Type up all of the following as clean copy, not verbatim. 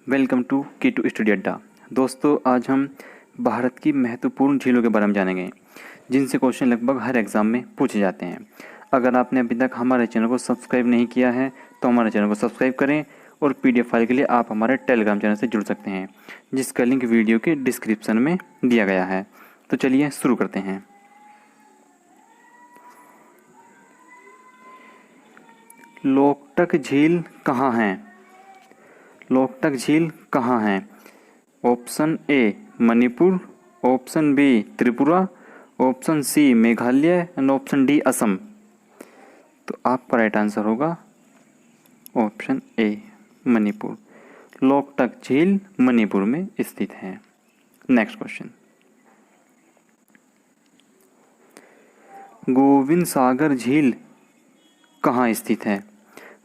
Welcome to K2 study अड्डा। दोस्तों, आज हम भारत की महत्वपूर्ण झीलों के बारे में जानेंगे जिनसे क्वेश्चन लगभग हर एग्ज़ाम में पूछे जाते हैं। अगर आपने अभी तक हमारे चैनल को सब्सक्राइब नहीं किया है तो हमारे चैनल को सब्सक्राइब करें और PDF फाइल के लिए आप हमारे टेलीग्राम चैनल से जुड़ सकते हैं जिसका लिंक वीडियो के डिस्क्रिप्शन में दिया गया है। तो चलिए शुरू करते हैं। लोकटक झील कहाँ है? लोकटक झील कहाँ है? Option A Manipur, option B Tripura, option C Meghalaya and option D Assam. तो आपका राइट आंसर होगा ऑप्शन ए मणिपुर। लोकटक झील मणिपुर में स्थित है। नेक्स्ट क्वेश्चन, गोविंद सागर झील कहाँ स्थित है?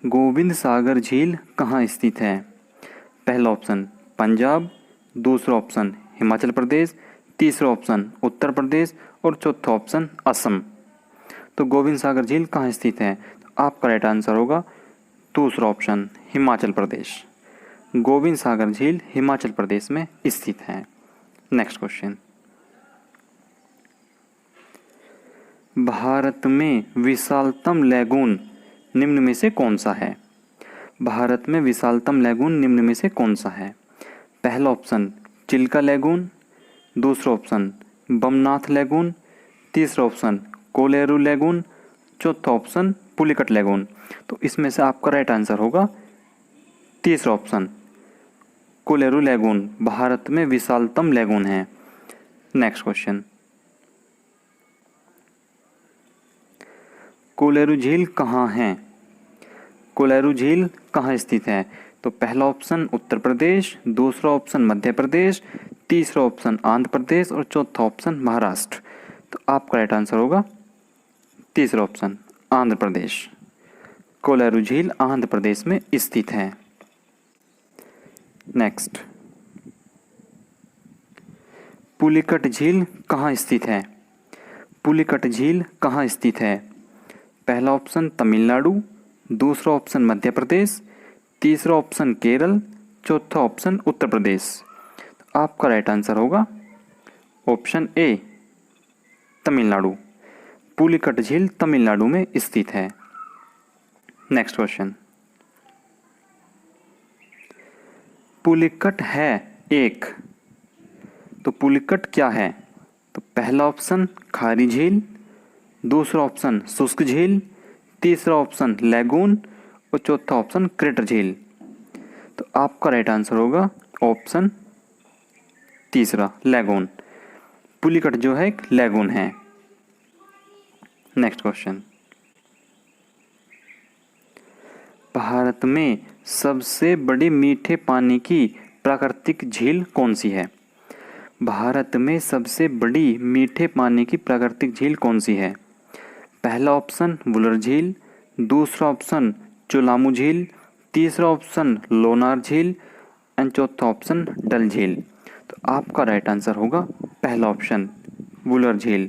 गोविंद सागर झील कहाँ स्थित है? पहला ऑप्शन पंजाब, दूसरा ऑप्शन हिमाचल प्रदेश, तीसरा ऑप्शन उत्तर प्रदेश और चौथा ऑप्शन असम। तो गोविंद सागर झील कहाँ स्थित है? तो आपका राइट आंसर होगा दूसरा ऑप्शन हिमाचल प्रदेश। गोविंद सागर झील हिमाचल प्रदेश में स्थित है। नेक्स्ट क्वेश्चन, भारत में विशालतम लैगून निम्न में से कौन सा है? भारत में विशालतम लैगून निम्न में से कौन सा है? पहला ऑप्शन चिल्का लैगून, दूसरा ऑप्शन बमनाथ लैगून, तीसरा ऑप्शन कोलेरू लैगून, चौथा ऑप्शन पुलिकट लैगून। तो इसमें से आपका राइट आंसर होगा तीसरा ऑप्शन कोलेरू लैगून भारत में विशालतम लैगून है। नेक्स्ट क्वेश्चन, कोलेरू झील कहाँ है? कोलेरू झील कहाँ स्थित है? तो पहला ऑप्शन उत्तर प्रदेश, दूसरा ऑप्शन मध्य प्रदेश, तीसरा ऑप्शन आंध्र प्रदेश और चौथा ऑप्शन महाराष्ट्र। तो आपका राइट आंसर होगा तीसरा ऑप्शन आंध्र प्रदेश। कोलेरू झील आंध्र प्रदेश में स्थित है। नेक्स्ट, पुलिकट झील कहाँ स्थित है? पुलिकट झील कहाँ स्थित है? पहला ऑप्शन तमिलनाडु, दूसरा ऑप्शन मध्य प्रदेश, तीसरा ऑप्शन केरल, चौथा ऑप्शन उत्तर प्रदेश। तो आपका राइट आंसर होगा ऑप्शन ए तमिलनाडु। पुलिकट झील तमिलनाडु में स्थित है। नेक्स्ट क्वेश्चन, पुलिकट है एक, तो पुलिकट क्या है? तो पहला ऑप्शन खारी झील, दूसरा ऑप्शन शुष्क झील, तीसरा ऑप्शन लैगून और चौथा ऑप्शन क्रेटर झील। तो आपका राइट आंसर होगा ऑप्शन तीसरा लैगून। पुलिकट जो है एक लैगून है। नेक्स्ट क्वेश्चन, भारत में सबसे बड़ी मीठे पानी की प्राकृतिक झील कौन सी है? भारत में सबसे बड़ी मीठे पानी की प्राकृतिक झील कौन सी है? पहला ऑप्शन वुलर झील, दूसरा ऑप्शन चुलामू झील, तीसरा ऑप्शन लोनार झील एंड चौथा ऑप्शन डल झील। तो आपका राइट आंसर होगा पहला ऑप्शन वुलर झील।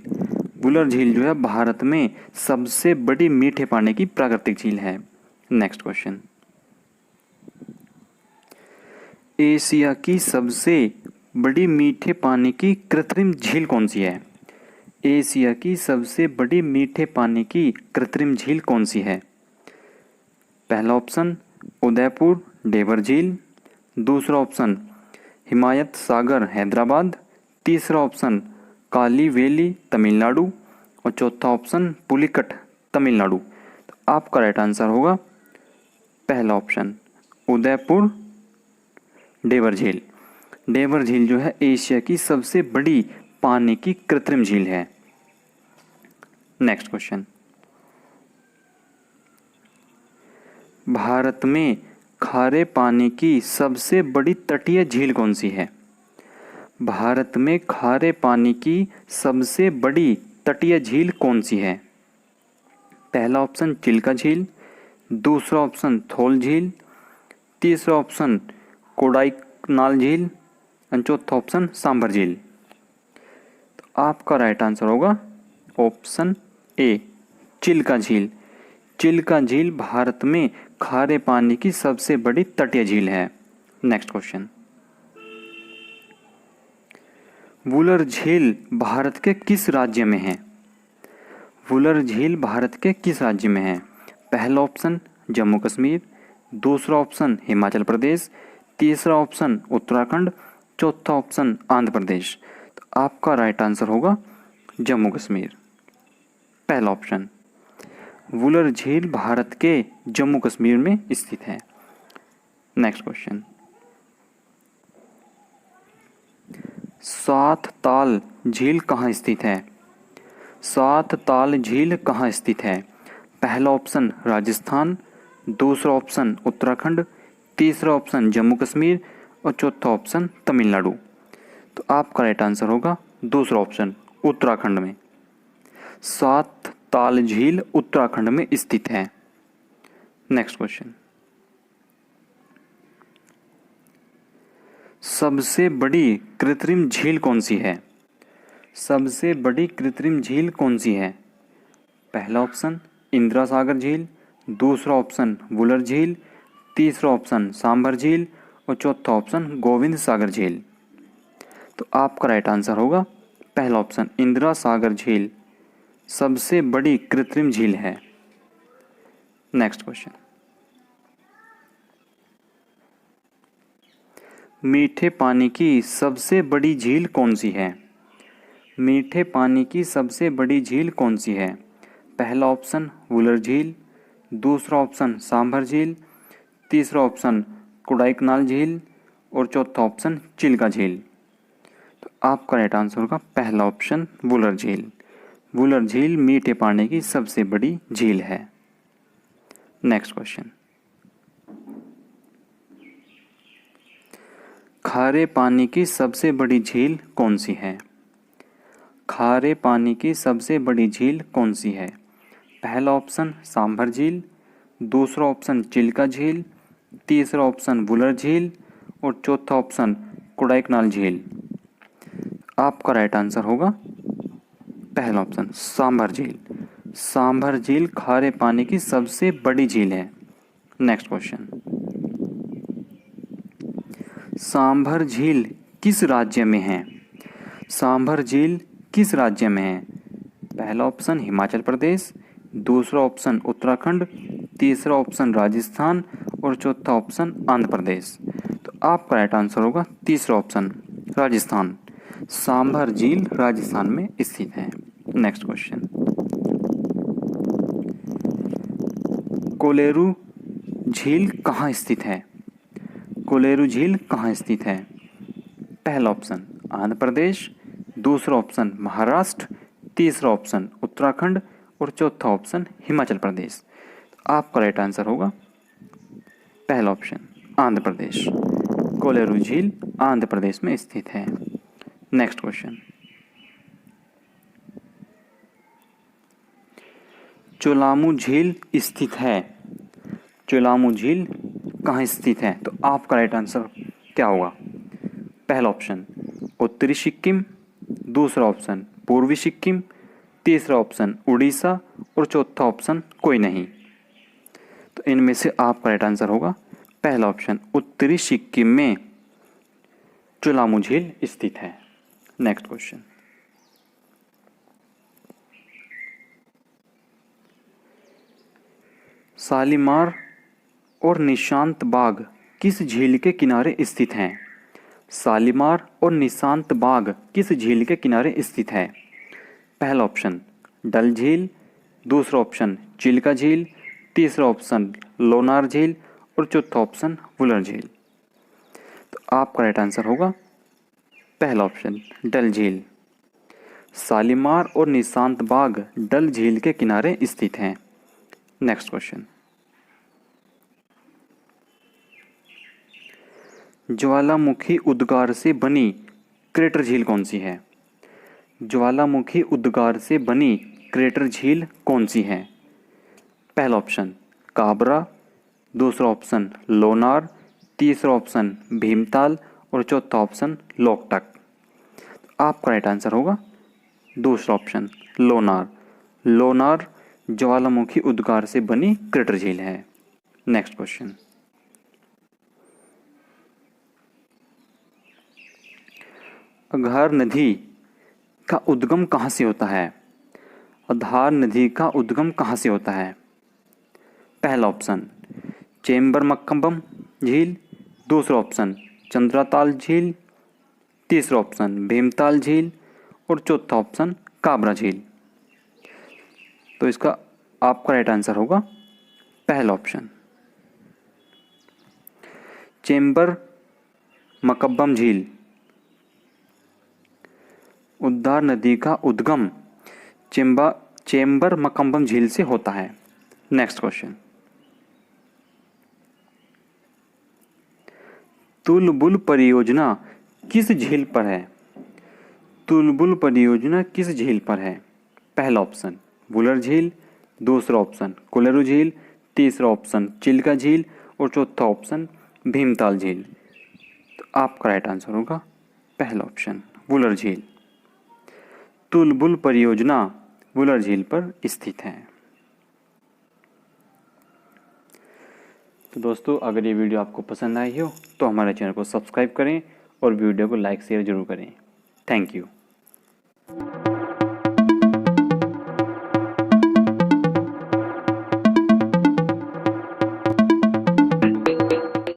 वुलर झील जो है भारत में सबसे बड़ी मीठे पानी की प्राकृतिक झील है। नेक्स्ट क्वेश्चन, एशिया की सबसे बड़ी मीठे पानी की कृत्रिम झील कौन सी है? एशिया की सबसे बड़ी मीठे पानी की कृत्रिम झील कौन सी है? पहला ऑप्शन उदयपुर डेवर झील, दूसरा ऑप्शन हिमायत सागर हैदराबाद, तीसरा ऑप्शन काली वेली तमिलनाडु और चौथा ऑप्शन पुलिकट तमिलनाडु। तो आपका राइट आंसर होगा पहला ऑप्शन उदयपुर डेवर झील। डेवर झील जो है एशिया की सबसे बड़ी पानी की कृत्रिम झील है। नेक्स्ट क्वेश्चन, भारत में खारे पानी की सबसे बड़ी तटीय झील कौन सी है? भारत में खारे पानी की सबसे बड़ी तटीय झील कौन सी है? पहला ऑप्शन चिल्का झील, दूसरा ऑप्शन थोल झील, तीसरा ऑप्शन कोडाईकनाल झील और चौथा ऑप्शन सांभर झील। तो आपका राइट आंसर होगा ऑप्शन ए चिल्का झील। चिल्का झील भारत में खारे पानी की सबसे बड़ी तटीय झील है। नेक्स्ट क्वेश्चन, वुलर झील भारत के किस राज्य में है? वुलर झील भारत के किस राज्य में है? पहला ऑप्शन जम्मू कश्मीर, दूसरा ऑप्शन हिमाचल प्रदेश, तीसरा ऑप्शन उत्तराखंड, चौथा ऑप्शन आंध्र प्रदेश। तो आपका राइट आंसर होगा जम्मू कश्मीर, पहला ऑप्शन। वुलर झील भारत के जम्मू कश्मीर में स्थित है। नेक्स्ट क्वेश्चन, सात ताल झील कहाँ स्थित है? सात ताल झील कहाँ स्थित है? पहला ऑप्शन राजस्थान, दूसरा ऑप्शन उत्तराखंड, तीसरा ऑप्शन जम्मू कश्मीर और चौथा ऑप्शन तमिलनाडु। तो आपका राइट आंसर होगा दूसरा ऑप्शन उत्तराखंड में। सात ताल झील उत्तराखंड में स्थित है। नेक्स्ट क्वेश्चन, सबसे बड़ी कृत्रिम झील कौन सी है? सबसे बड़ी कृत्रिम झील कौन सी है? पहला ऑप्शन इंदिरा सागर झील, दूसरा ऑप्शन वुलर झील, तीसरा ऑप्शन सांभर झील और चौथा ऑप्शन गोविंद सागर झील। तो आपका राइट आंसर होगा पहला ऑप्शन इंदिरा सागर झील सबसे बड़ी कृत्रिम झील है। नेक्स्ट क्वेश्चन, मीठे पानी की सबसे बड़ी झील कौन सी है? मीठे पानी की सबसे बड़ी झील कौन सी है? पहला ऑप्शन वुलर झील, दूसरा ऑप्शन सांभर झील, तीसरा ऑप्शन कोडाईकनाल झील और चौथा ऑप्शन चिल्का झील। तो आपका राइट आंसर होगा पहला ऑप्शन वुलर झील। वुलर झील मीठे पानी की सबसे बड़ी झील है। नेक्स्ट क्वेश्चन, खारे पानी की सबसे बड़ी झील कौन सी है? खारे पानी की सबसे बड़ी झील कौन सी है? पहला ऑप्शन सांभर झील, दूसरा ऑप्शन चिल्का झील, तीसरा ऑप्शन वुलर झील और चौथा ऑप्शन कोडाईकनाल झील। आपका राइट आंसर होगा पहला ऑप्शन सांभर झील। सांभर झील खारे पानी की सबसे बड़ी झील है। नेक्स्ट क्वेश्चन, सांभर झील किस राज्य में है? सांभर झील किस राज्य में है? पहला ऑप्शन हिमाचल प्रदेश, दूसरा ऑप्शन उत्तराखंड, तीसरा ऑप्शन राजस्थान और चौथा ऑप्शन आंध्र प्रदेश। तो आपका राइट आंसर होगा तीसरा ऑप्शन राजस्थान। सांभर झील राजस्थान में स्थित है। नेक्स्ट क्वेश्चन, कोलेरू झील कहाँ स्थित है? कोलेरू झील कहाँ स्थित है? पहला ऑप्शन आंध्र प्रदेश, दूसरा ऑप्शन महाराष्ट्र, तीसरा ऑप्शन उत्तराखंड और चौथा ऑप्शन हिमाचल प्रदेश। आपका राइट आंसर होगा पहला ऑप्शन आंध्र प्रदेश। कोलेरू झील आंध्र प्रदेश में स्थित है। नेक्स्ट क्वेश्चन, चोलामू झील स्थित है। चोलामू झील कहाँ स्थित है? तो आपका राइट आंसर क्या होगा? पहला ऑप्शन उत्तरी सिक्किम, दूसरा ऑप्शन पूर्वी सिक्किम, तीसरा ऑप्शन उड़ीसा और चौथा ऑप्शन कोई नहीं। तो इनमें से आपका राइट आंसर होगा पहला ऑप्शन उत्तरी सिक्किम में चोलामू झील स्थित है। नेक्स्ट क्वेश्चन, शालीमार और निशांत बाग किस झील के किनारे स्थित हैं? शालीमार और निशांत बाग किस झील के किनारे स्थित है? पहला ऑप्शन डल झील, दूसरा ऑप्शन चिल्का झील, तीसरा ऑप्शन लोनार झील और चौथा ऑप्शन वुलर झील। तो आपका राइट आंसर होगा पहला ऑप्शन डल झील। शालीमार और निशांत बाग डल झील के किनारे स्थित हैं। नेक्स्ट क्वेश्चन, ज्वालामुखी उद्गार से बनी क्रेटर झील कौन सी है? ज्वालामुखी उद्गार से बनी क्रेटर झील कौन सी है? पहला ऑप्शन काबरा, दूसरा ऑप्शन लोनार, तीसरा ऑप्शन भीमताल और चौथा ऑप्शन लोकटक। आपका राइट आंसर होगा दूसरा ऑप्शन लोनार। लोनार ज्वालामुखी उद्गार से बनी क्रेटर झील है। नेक्स्ट क्वेश्चन, अघार नदी का उद्गम कहाँ से होता है? अघार नदी का उद्गम कहाँ से होता है? पहला ऑप्शन चेंबरमक्कम झील, दूसरा ऑप्शन चंद्रताल झील, तीसरा ऑप्शन भीमताल झील और चौथा ऑप्शन काबरा झील। तो इसका आपका राइट आंसर होगा पहला ऑप्शन चेंबरमक्कम झील। उद्धार नदी का उद्गम चेंबरमक्कम झील से होता है। नेक्स्ट क्वेश्चन, तुलबुल परियोजना किस झील पर है? तुलबुल परियोजना किस झील पर है? पहला ऑप्शन वुलर झील, दूसरा ऑप्शन कोलेरू झील, तीसरा ऑप्शन चिल्का झील और चौथा ऑप्शन भीमताल झील। तो आपका राइट आंसर होगा पहला ऑप्शन वुलर झील। तुलबुल परियोजना वुलर झील पर स्थित है। तो दोस्तों, अगर ये वीडियो आपको पसंद आई हो तो हमारे चैनल को सब्सक्राइब करें और वीडियो को लाइक शेयर जरूर करें। Thank you.